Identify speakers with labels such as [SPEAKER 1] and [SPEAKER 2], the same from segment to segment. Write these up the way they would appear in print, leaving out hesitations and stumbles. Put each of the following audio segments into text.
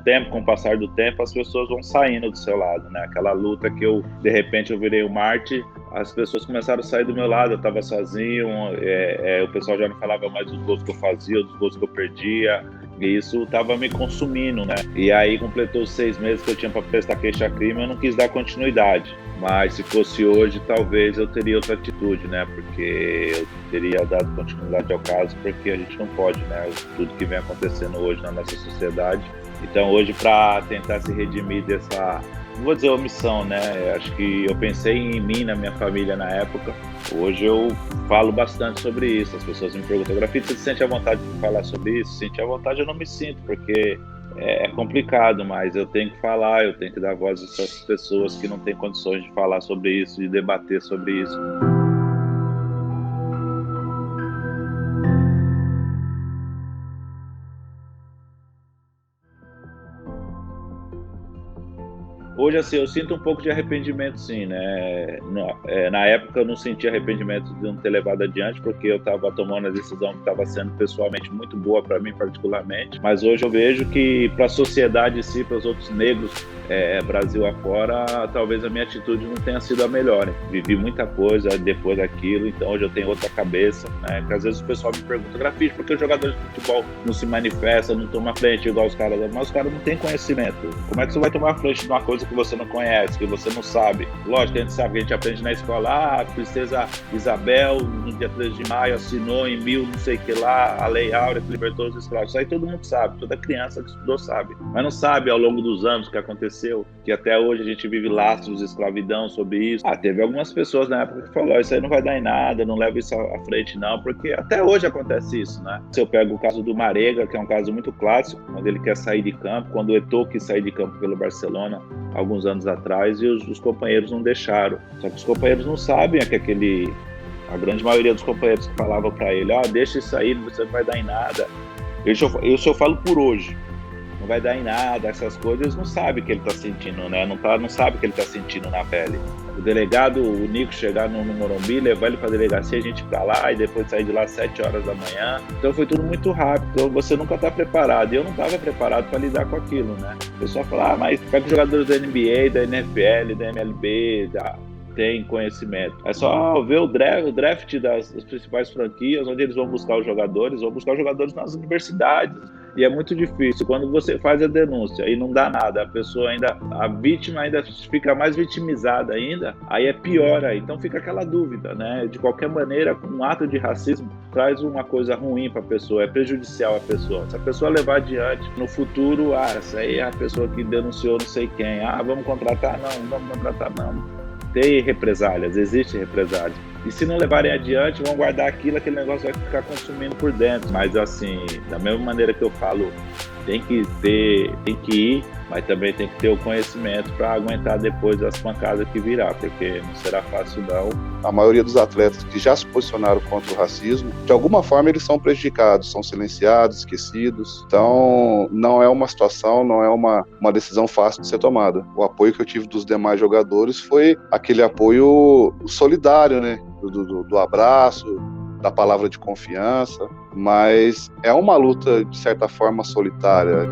[SPEAKER 1] tempo, com o passar do tempo, as pessoas vão saindo do seu lado, né? Aquela luta que de repente eu virei o Marte, as pessoas começaram a sair do meu lado, eu estava sozinho, o pessoal já não falava mais dos gols que eu fazia, dos gols que eu perdia, e isso estava me consumindo, né? E aí completou os 6 meses que eu tinha para prestar queixa-crime, eu não quis dar continuidade. Mas se fosse hoje, talvez eu teria outra atitude, né? Porque eu teria dado continuidade ao caso, porque a gente não pode, né? Tudo que vem acontecendo hoje na nossa sociedade. Então hoje, para tentar se redimir dessa, não vou dizer omissão, né? Acho que eu pensei em mim, na minha família na época. Hoje eu falo bastante sobre isso. As pessoas me perguntam, Grafite, você se sente à vontade de falar sobre isso? Se sente à vontade, eu não me sinto, porque é complicado, mas eu tenho que falar, eu tenho que dar voz a essas pessoas que não têm condições de falar sobre isso, de debater sobre isso. Hoje, assim, eu sinto um pouco de arrependimento, sim, né? Na época eu não senti arrependimento de não ter levado adiante, porque eu estava tomando a decisão que estava sendo pessoalmente muito boa para mim, particularmente. Mas hoje eu vejo que para a sociedade em si, para os outros negros, Brasil afora, talvez a minha atitude não tenha sido a melhor. Vivi muita coisa depois daquilo, então hoje eu tenho outra cabeça, né? Que às vezes o pessoal me pergunta, Grafite, por que os jogadores de futebol não se manifestam, não tomam frente igual os caras? Mas os caras não têm conhecimento. Como é que você vai tomar frente de uma coisa que você não conhece, que você não sabe? Lógico que a gente sabe, que a gente aprende na escola, a princesa Isabel, no dia 13 de maio, assinou em 1000, não sei o que lá, a Lei Áurea que libertou os escravos. Isso aí todo mundo sabe, toda criança que estudou sabe. Mas não sabe ao longo dos anos o que aconteceu, que até hoje a gente vive lastros de escravidão sobre isso. Teve algumas pessoas na época que falaram, isso aí não vai dar em nada, não leva isso à frente não, porque até hoje acontece isso, né? Se eu pego o caso do Marega, que é um caso muito clássico, quando ele quer sair de campo, quando o Eto'o quis sair de campo pelo Barcelona, alguns anos atrás, e os companheiros não deixaram. Só que os companheiros não sabem que a grande maioria dos companheiros que falavam para ele, deixa isso aí, você não vai dar em nada. Isso eu falo por hoje. Não vai dar em nada, essas coisas, eles não sabem o que ele está sentindo, né? Não sabe o que ele está sentindo na pele. O delegado, o Nico, chegar no Morumbi, levar ele para a delegacia, a gente para lá e depois sair de lá às 7 horas da manhã. Então foi tudo muito rápido, então você nunca está preparado. E eu não estava preparado para lidar com aquilo, né? O pessoal fala, mas pega os jogadores da NBA, da NFL, da MLB, tem conhecimento. É só ver o draft das principais franquias, onde eles vão buscar os jogadores nas universidades. E é muito difícil. Quando você faz a denúncia e não dá nada, a vítima ainda fica mais vitimizada ainda, aí é pior aí. Então fica aquela dúvida, né? De qualquer maneira, um ato de racismo traz uma coisa ruim para a pessoa, é prejudicial à pessoa. Se a pessoa levar adiante, no futuro, essa aí é a pessoa que denunciou não sei quem. Vamos contratar? Não, vamos contratar não. Tem represálias, existe represálias. E se não levarem adiante, vão guardar aquele negócio vai ficar consumindo por dentro. Mas assim, da mesma maneira que eu falo, tem que ir, mas também tem que ter o conhecimento para aguentar depois as pancadas que virá, porque não será fácil não.
[SPEAKER 2] A maioria dos atletas que já se posicionaram contra o racismo, de alguma forma eles são prejudicados, são silenciados, esquecidos. Então não é uma situação, não é uma decisão fácil de ser tomada. O apoio que eu tive dos demais jogadores foi aquele apoio solidário, né? Do abraço, da palavra de confiança, mas é uma luta de certa forma solitária.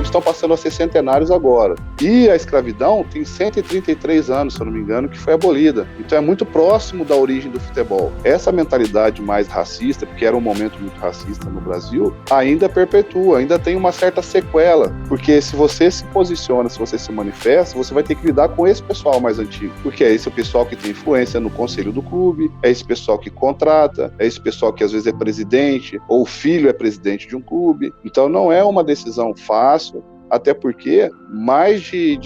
[SPEAKER 2] Estão passando a ser centenários agora. E a escravidão tem 133 anos, se eu não me engano, que foi abolida. Então é muito próximo da origem do futebol. Essa mentalidade mais racista, porque era um momento muito racista no Brasil, ainda perpetua, ainda tem uma certa sequela. Porque se você se posiciona, se você se manifesta, você vai ter que lidar com esse pessoal mais antigo. Porque é esse o pessoal que tem influência no conselho do clube, é esse pessoal que contrata, é esse pessoal que às vezes é presidente, ou o filho é presidente de um clube. Então não é uma decisão fácil, até porque mais de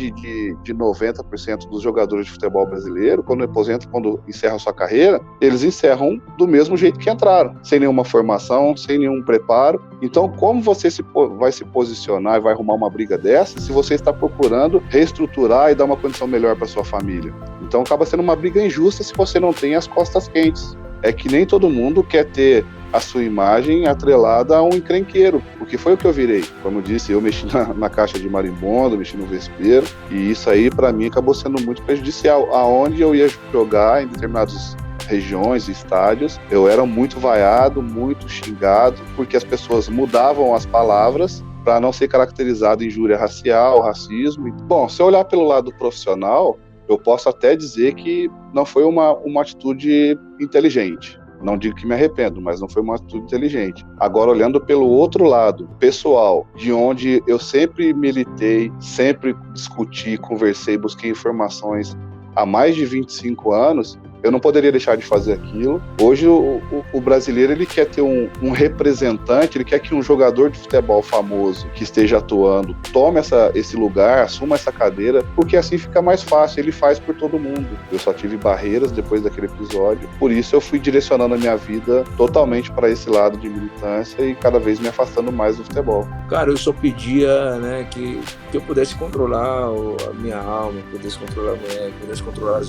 [SPEAKER 2] 90% dos jogadores de futebol brasileiro, quando encerram sua carreira, eles encerram do mesmo jeito que entraram, sem nenhuma formação, sem nenhum preparo. Então, como você vai se posicionar e vai arrumar uma briga dessa, se você está procurando reestruturar e dar uma condição melhor para sua família? Então, acaba sendo uma briga injusta se você não tem as costas quentes. É que nem todo mundo quer ter a sua imagem atrelada a um encrenqueiro, porque foi o que eu virei. Como eu disse, eu mexi na caixa de marimbondo, mexi no vespeiro, e isso aí para mim acabou sendo muito prejudicial. Aonde eu ia jogar em determinadas regiões e estádios, eu era muito vaiado, muito xingado, porque as pessoas mudavam as palavras para não ser caracterizado injúria racial, racismo. Bom, se eu olhar pelo lado profissional, eu posso até dizer que não foi uma atitude inteligente. Não digo que me arrependo, mas não foi uma atitude inteligente. Agora, olhando pelo outro lado, pessoal, de onde eu sempre militei, sempre discuti, conversei, busquei informações há mais de 25 anos, eu não poderia deixar de fazer aquilo. Hoje o brasileiro ele quer ter um representante, ele quer que um jogador de futebol famoso que esteja atuando tome esse lugar, assuma essa cadeira, porque assim fica mais fácil, ele faz por todo mundo. Eu só tive barreiras depois daquele episódio, por isso eu fui direcionando a minha vida totalmente para esse lado de militância e cada vez me afastando mais do futebol.
[SPEAKER 3] Cara, eu só pedia, né, que eu pudesse controlar a minha alma, pudesse controlar a mulher, pudesse controlar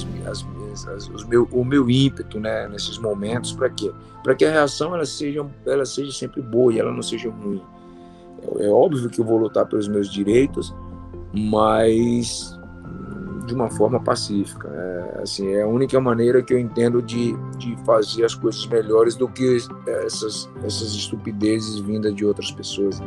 [SPEAKER 3] o meu ímpeto, né, nesses momentos. Para quê? Para que a reação ela seja sempre boa e ela não seja ruim. É óbvio que eu vou lutar pelos meus direitos, mas de uma forma pacífica. É a única maneira que eu entendo de fazer as coisas melhores do que essas estupidezes vindas de outras pessoas.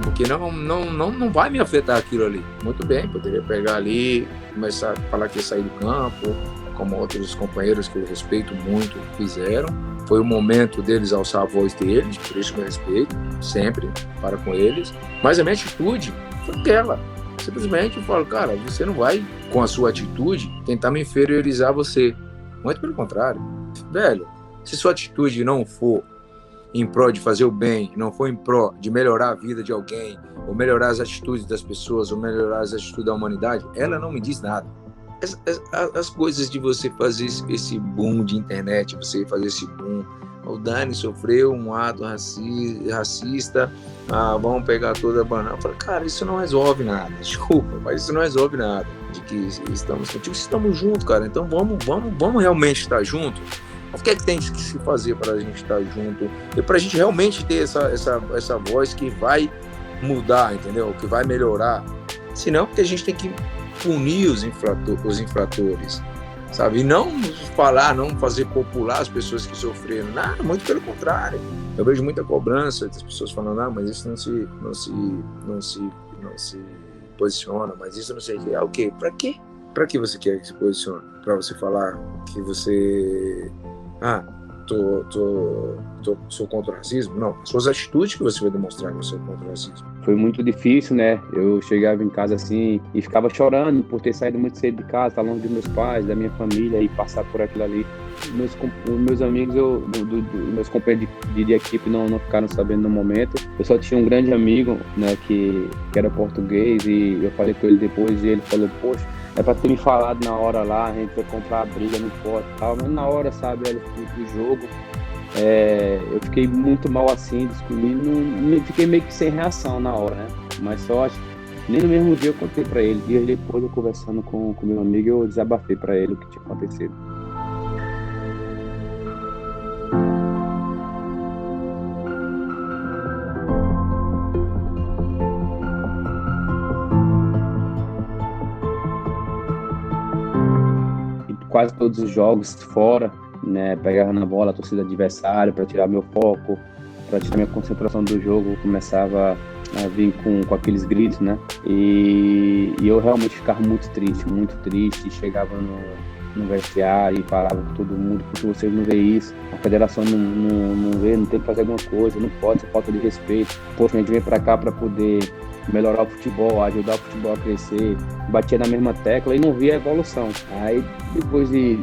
[SPEAKER 3] Porque não vai me afetar aquilo ali. Muito bem, poderia pegar ali, começar a falar que ia sair do campo, como outros companheiros que eu respeito muito fizeram. Foi o momento deles alçar a voz deles, por isso que eu respeito, sempre, para com eles. Mas a minha atitude foi aquela. Simplesmente eu falo, cara, você não vai, com a sua atitude, tentar me inferiorizar você. Muito pelo contrário. Velho, se sua atitude não for em prol de fazer o bem, não for em prol de melhorar a vida de alguém, ou melhorar as atitudes das pessoas, ou melhorar as atitudes da humanidade, ela não me diz nada. As coisas de você fazer esse boom de internet, você fazer esse boom, o Dani sofreu um ato racista, vamos pegar toda a banana. Eu falo, cara, isso não resolve nada, desculpa, mas isso não resolve nada. De que estamos contigo, estamos juntos, cara, então vamos realmente estar juntos. O que é que tem que se fazer para a gente estar junto e para a gente realmente ter essa voz que vai mudar, entendeu? Que vai melhorar. Senão, porque a gente tem que punir os infratores, sabe? E não falar, não fazer popular as pessoas que sofreram. Nada, muito pelo contrário. Eu vejo muita cobrança das pessoas falando, mas isso não se posiciona, mas isso não sei o que. O quê? Para quê? Para que você quer que se posicione? Para você falar que você... sou contra o racismo? Não, suas atitudes que você vai demonstrar que você é contra o racismo.
[SPEAKER 4] Foi muito difícil, né? Eu chegava em casa assim e ficava chorando por ter saído muito cedo de casa, estar longe dos meus pais, da minha família e passar por aquilo ali. Meus amigos, meus companheiros de equipe não ficaram sabendo no momento. Eu só tinha um grande amigo, né, que era português e eu falei com ele depois e ele falou, poxa, é pra ter me falado na hora lá, a gente foi comprar a briga no pote e tal, mas na hora, sabe, do jogo, eu fiquei muito mal assim, fiquei meio que sem reação na hora, né, mas só acho que nem no mesmo dia eu contei pra ele, dias depois eu conversando com meu amigo, eu desabafei pra ele o que tinha acontecido. Quase todos os jogos fora, né, pegava na bola a torcida adversária para tirar meu foco, para tirar minha concentração do jogo, começava a vir com aqueles gritos, né, e eu realmente ficava muito triste, chegava no vestiário e falava com todo mundo, porque vocês não veem isso, a federação não vê, não tem que fazer alguma coisa, não pode, isso é falta de respeito, poxa, a gente vem para cá para poder melhorar o futebol, ajudar o futebol a crescer, batia na mesma tecla e não via a evolução. Aí depois de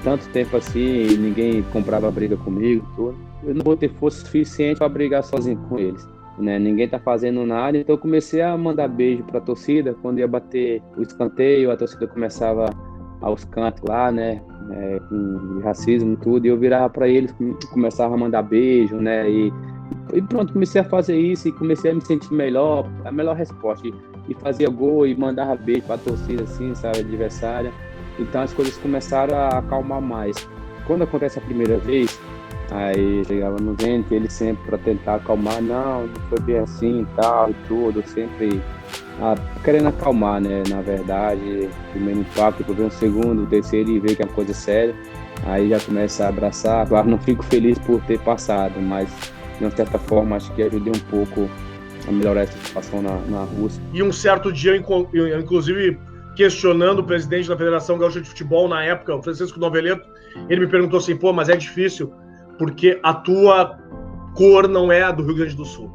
[SPEAKER 4] tanto tempo assim, ninguém comprava briga comigo, tudo, eu não vou ter força suficiente para brigar sozinho com eles, né? Ninguém tá fazendo nada, então eu comecei a mandar beijo para a torcida. Quando ia bater o escanteio, a torcida começava aos cantos lá, né, com racismo e tudo, e eu virava para eles, começava a mandar beijo, né, e pronto, comecei a fazer isso e comecei a me sentir melhor, a melhor resposta. e fazia gol e mandava beijo para a torcida, assim, sabe, adversária. Então as coisas começaram a acalmar mais. Quando acontece a primeira vez, aí chegava no Zenit, ele sempre para tentar acalmar, não foi bem assim e tal, e tudo, sempre querendo acalmar, né? Na verdade, primeiro impacto, depois vem o segundo, o terceiro e vê que é uma coisa séria, aí já começa a abraçar. Claro, não fico feliz por ter passado, mas de uma certa forma acho que ajudei um pouco a melhorar essa situação na Rússia.
[SPEAKER 5] E um certo dia, eu, inclusive, questionando o presidente da Federação Gaúcha de Futebol na época, o Francisco Noveleto, ele me perguntou assim, pô, mas é difícil, porque a tua cor não é a do Rio Grande do Sul.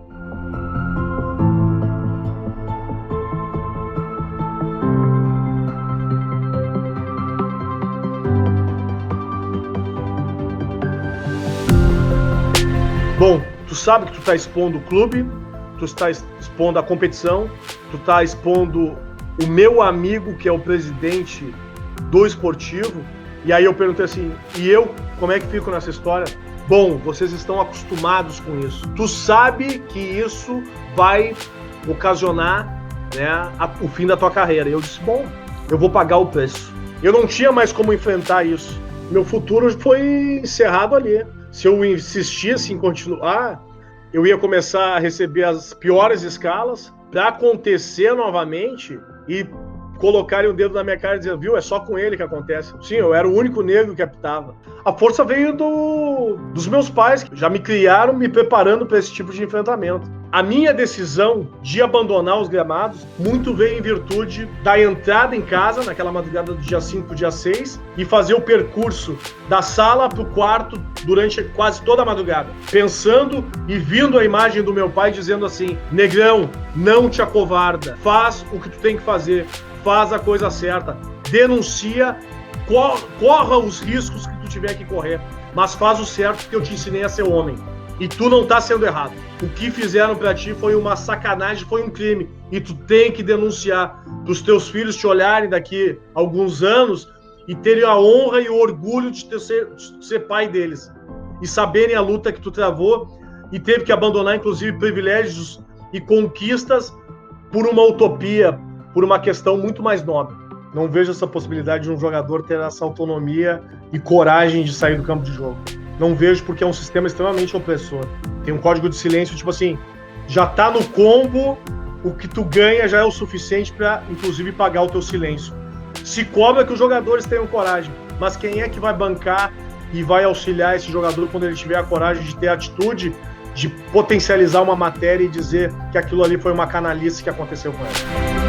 [SPEAKER 5] Bom, tu sabe que tu tá expondo o clube, tu está expondo a competição, tu tá expondo o meu amigo, que é o presidente do esportivo, e aí eu perguntei assim, e eu, como é que fico nessa história? Bom, vocês estão acostumados com isso. Tu sabe que isso vai ocasionar, né, o fim da tua carreira. E eu disse, bom, eu vou pagar o preço. Eu não tinha mais como enfrentar isso. Meu futuro foi encerrado ali. Se eu insistisse em continuar, eu ia começar a receber as piores escalas para acontecer novamente e colocarem o dedo na minha cara e dizer, viu, é só com ele que acontece. Sim, eu era o único negro que apitava. A força veio dos meus pais, que já me criaram me preparando para esse tipo de enfrentamento. A minha decisão de abandonar os gramados muito veio em virtude da entrada em casa, naquela madrugada do dia 5 pro dia 6, e fazer o percurso da sala pro quarto durante quase toda a madrugada. Pensando e vindo a imagem do meu pai dizendo assim, negrão, não te acovarda, faz o que tu tem que fazer, faz a coisa certa, denuncia, corra os riscos que tu tiver que correr, mas faz o certo que eu te ensinei a ser homem. E tu não tá sendo errado. O que fizeram pra ti foi uma sacanagem, foi um crime. E tu tem que denunciar pros teus filhos te olharem daqui a alguns anos e terem a honra e o orgulho de ser pai deles. E saberem a luta que tu travou e teve que abandonar, inclusive, privilégios e conquistas por uma utopia, por uma questão muito mais nobre. Não vejo essa possibilidade de um jogador ter essa autonomia e coragem de sair do campo de jogo. Não vejo, porque é um sistema extremamente opressor. Tem um código de silêncio, tipo assim, já tá no combo, o que tu ganha já é o suficiente para, inclusive, pagar o teu silêncio. Se cobra que os jogadores tenham coragem, mas quem é que vai bancar e vai auxiliar esse jogador quando ele tiver a coragem de ter a atitude de potencializar uma matéria e dizer que aquilo ali foi uma canalice que aconteceu com ele?